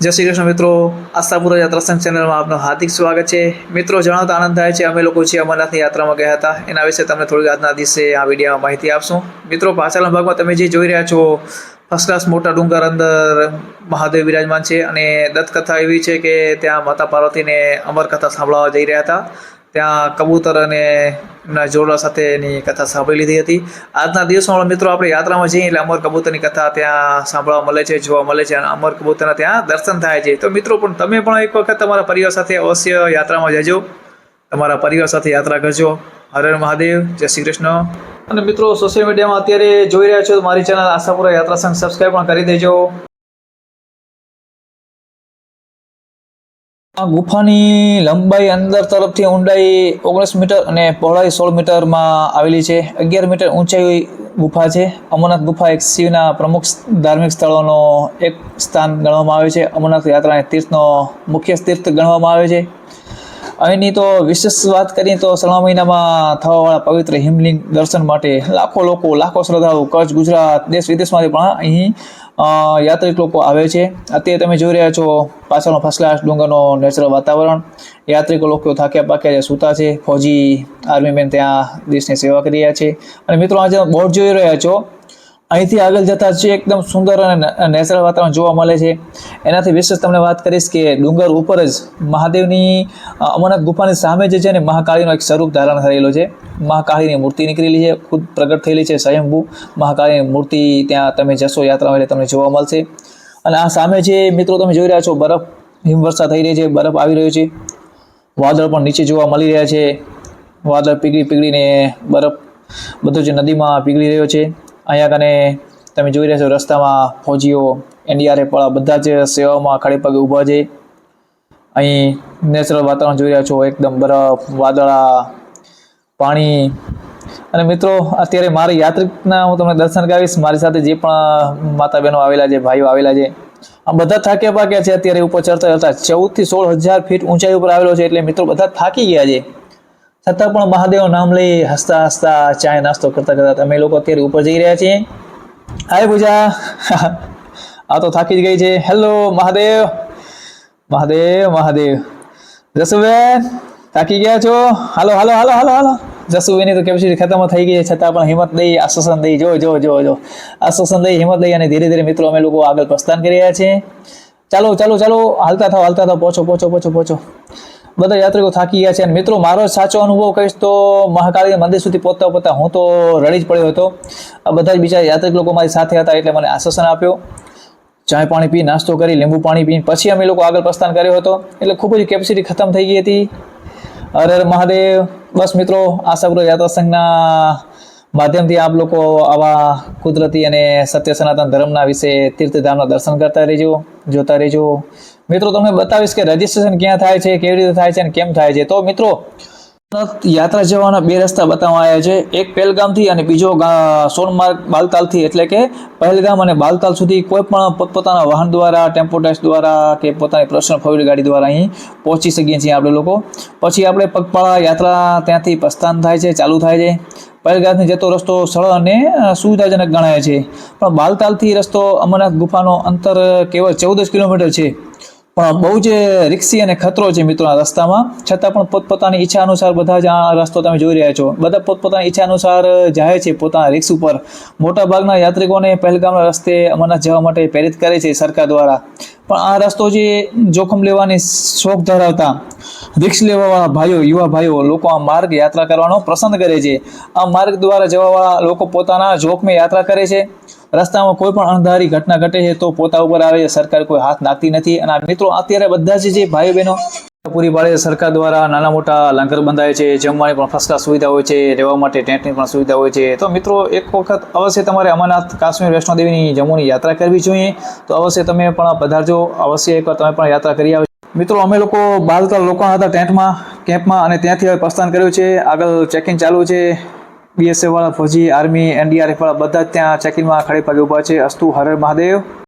જય શ્રી કૃષ્ણ મિત્રો, આશાપુરા યાત્રા સંઘ ચેનલમાં આપનું હાર્દિક સ્વાગત છે। મિત્રો, જણાવતા આનંદ થાય છે અમે લોકો જે અમરનાથની યાત્રામાં ગયા હતા એના વિશે તમને થોડી આજના દિવસે આ વિડીયોમાં માહિતી આપશું। મિત્રો, પાછળના ભાગમાં તમે જે જોઈ રહ્યા છો ફર્સ્ટ ક્લાસ મોટા ડુંગર અંદર મહાદેવ વિરાજમાન છે અને દત્તકથા એવી છે કે ત્યાં માતા પાર્વતીને અમરકથા સાંભળવા જઈ રહ્યા હતા। ત્યાં કબૂતર અને એમના જોડા સાથેની કથા સાંભળી લીધી હતી। આજના દિવસોમાં મિત્રો આપણે યાત્રામાં જઈએ એટલે અમર કબૂતરની કથા ત્યાં સાંભળવા મળે છે, જોવા મળે છે અને અમર કબૂતરના ત્યાં દર્શન થાય છે। તો મિત્રો પણ તમે પણ એક વખત તમારા પરિવાર સાથે અવશ્ય યાત્રામાં જજો, તમારા પરિવાર સાથે યાત્રા કરજો। હર હર મહાદેવ, જય શ્રી કૃષ્ણ। અને મિત્રો, સોશિયલ મીડિયામાં અત્યારે જોઈ રહ્યા છો મારી ચેનલ આશાપુરા યાત્રા સંઘ સબસ્ક્રાઈબ પણ કરી દેજો। આ ગુફાની લંબાઈ અંદર તરફથી ઊંડાઈ 19 મીટર અને પહોળાઈ 16 મીટરમાં આવેલી છે। 11 મીટર ઊંચાઈ ગુફા છે। અમરનાથ ગુફા એક શિવના પ્રમુખ ધાર્મિક સ્થળોનો એક સ્થાન ગણવામાં આવે છે। અમરનાથ યાત્રાને તીર્થનો મુખ્ય તીર્થ ગણવામાં આવે છે। અહીંની તો વિશેષ વાત કરીએ તો શ્રાવણ મહિનામાં થવાવાળા પવિત્ર હિમલિંગ દર્શન માટે લાખો શ્રદ્ધાળુ કચ્છ, ગુજરાત, દેશ વિદેશમાંથી પણ અહીં યાત્રિક લોકો આવે છે। અત્યારે તમે જોઈ રહ્યા છો પાછળનો ફર્સ્ટ ક્લાસ ડુંગરનો નેચરલ વાતાવરણ। યાત્રિકો લોકો થાક્યા પાક્યા સૂતા છે। ફૌજી આર્મીમેન ત્યાં દેશની સેવા કરી રહ્યા છે। અને મિત્રો, આજે બોર્ડ જોઈ રહ્યા છો, અહીંથી આગળ જતા છે એકદમ સુંદર અને નેચરલ વાતાવરણ જોવા મળે છે। એનાથી વિશેષ તમને વાત કરીશ કે ડુંગર ઉપર જ મહાદેવની અમરનાથ ગુફાની સામે જે છે ને મહાકાળીનો એક સ્વરૂપ ધારણ થયેલો છે। મહાકાળીની મૂર્તિ નીકળેલી છે, ખુદ પ્રગટ થયેલી છે સ્વયંભૂ મહાકાળીની મૂર્તિ। ત્યાં તમે જશો યાત્રા એટલે તમને જોવા મળશે। અને આ સામે જે મિત્રો તમે જોઈ રહ્યા છો બરફ, હિમવર્ષા થઈ રહી છે, બરફ આવી રહ્યો છે, વાદળ પણ નીચે જોવા મળી રહ્યા છે। વાદળ પીગળીને બરફ બધો જે નદીમાં પીગળી રહ્યો છે। અહીંયા કને તમે જોઈ રહ્યા છો રસ્તામાં ફૌજીઓ, NDRF વાળા બધા જ સેવામાં ખડે પગે ઊભા છે। અહીં નેચરલ વાતાવરણ જોઈ રહ્યા છો, એકદમ બરફ, વાદળા, પાણી। અને મિત્રો, અત્યારે મારી યાત્રિકના હું તમને દર્શન કરાવીશ। મારી સાથે જે પણ માતા બહેનો આવેલા છે, ભાઈઓ આવેલા છે, આ બધા થાક્યા પાક્યા છે અત્યારે ઉપર ચડતા 14 થી 16,000 ફીટ ઊંચાઈ ઉપર આવેલો છે, એટલે મિત્રો બધા થાકી ગયા છે। છતાં પણ મહાદેવનું નામ લઈ હસતા હસતા ચાય નાસ્તો કરતા અમે લોકો અત્યારે ઉપર જઈ રહ્યા છીએ। હાય પૂજા, આ તો થાકી જ ગઈ છે। હેલો મહાદેવ, મહાદેવ, મહાદેવ। જસુબેન, થાકી ગયા છો? હાલો હાલો હાલો હાલો હાલો। જસુબેનની તો કેપેસિટી ખતમ થઈ ગઈ છે, છતાં પણ હિંમત દઈ, આશ્વાસન દઈ, જો આશ્વાસન દઈ, હિંમત દઈ અને ધીરે ધીરે મિત્રો અમે લોકો આગળ પ્રસ્થાન કરી રહ્યા છીએ। ચાલો ચાલો ચાલો, હાલતા થાવ, પહોંચો। બધા યાત્રિકો થાકી ગયા છે। અને મિત્રો, મારો સાચો અનુભવ કહીશ તો મહાકાળી મંદિર સુધી પહોંચતા હું તો રડી જ પડ્યો હતો। આ બધા જ બીજા યાત્રિક લોકો મારી સાથે હતા એટલે મને આશ્વાસન આપ્યો, ચાય પાણી પી, નાસ્તો કરી, લીંબુ પાણી પી, પછી અમે લોકો આગળ પ્રસ્થાન કર્યો હતો। એટલે ખૂબ જ કેપેસિટી ખતમ થઈ ગઈ હતી। હર હર મહાદેવ। બસ મિત્રો, આશાપુરા યાત્રા સંઘના માધ્યમથી આપ લોકો આવા કુદરતી અને સત્ય સનાતન ધર્મના વિશે તીર્થધામના દર્શન કરતા રહેજો, જોતા રહેજો। મિત્રો, તમને બતાવીશ કે રજીસ્ટ્રેશન ક્યાં થાય છે, કેવી રીતે થાય છે અને કેમ થાય છે। તો મિત્રો, યાત્રા જવાના બે રસ્તા બતાવવામાં આવ્યા છે, એક પહેલગામથી અને બીજો સોનમાર્ગ બાલતાલથી। એટલે કે પહેલગામ અને બાલતાલ સુધી કોઈ પણ પોતપોતાના વાહન દ્વારા, ટેમ્પો ટેક્સ દ્વારા કે પોતાની પર્સનલ ફોર વ્હીલર ગાડી દ્વારા અહીં પહોંચી શકીએ છીએ આપણે લોકો। પછી આપણે પગપાળા યાત્રા ત્યાંથી પ્રસ્થાન થાય છે, ચાલુ થાય છે। પહેલગામથી જતો રસ્તો સરળ અને સુવિધાજનક ગણાય છે, પણ બાલતાલથી રસ્તો અમરનાથ ગુફાનો અંતર કેવળ 14 જ કિલોમીટર છે, પણ બહુ જ રિસ્કી અને ખતરો છે મિત્રો આ રસ્તામાં। છતાં પણ પોતપોતાની ઈચ્છા અનુસાર બધા જ આ રસ્તો તમે જોઈ રહ્યા છો, બધા પોતપોતાની ઈચ્છા અનુસાર જાય છે પોતાના રિસ્ક ઉપર। મોટાભાગના યાત્રિકોને પહેલગામના રસ્તે અમરનાથ જવા માટે પ્રેરિત કરે છે સરકાર દ્વારા, પણ આ રસ્તો જે જોખમ લેવાની શોખ ધરાવતા, રિસ્ક લેવાવાળા ભાઈઓ, યુવા ભાઈઓ લોકો આ માર્ગ યાત્રા કરવાનો પસંદ કરે છે। આ માર્ગ દ્વારા જવાવાળા લોકો પોતાના જોખમે યાત્રા કરે છે। રસ્તામાં કોઈ પણ અણધારી ઘટના ઘટે છે તો પોતા ઉપર આવે છે, સરકાર કોઈ હાથ નાખતી નથી। અને મિત્રો, અત્યારે બધા જ જે ભાઈઓ બહેનો પૂરી પાડે સરકાર દ્વારા નાના મોટા લંગર બંધાય છે, જમવાની પણ ફર્સ્ટ ક્લાસ સુવિધા હોય છે, રહેવા માટે ટેન્ટની પણ સુવિધા હોય છે। તો મિત્રો, એક વખત અવશ્ય તમારે અમરનાથ, કાશ્મીર, વૈષ્ણોદેવીની જમ્મુની યાત્રા કરવી જોઈએ। તો અવશ્ય તમે પણ પધારજો, અવશ્ય એકવાર તમે પણ યાત્રા કરી આવજો। મિત્રો, અમે લોકો બાલતાલ રોકાણા હતા ટેન્ટમાં, કેમ્પમાં, અને ત્યાંથી હવે પ્રસ્થાન કર્યું છે। આગળ ચેકિંગ ચાલુ છે। BSF વાળા, ફૌજી, આર્મી, NDRF વાળા બધા જ ત્યાં ચેકિંગમાં ખડે પગે ઊભા છે। અસ્તુ, હર હર મહાદેવ।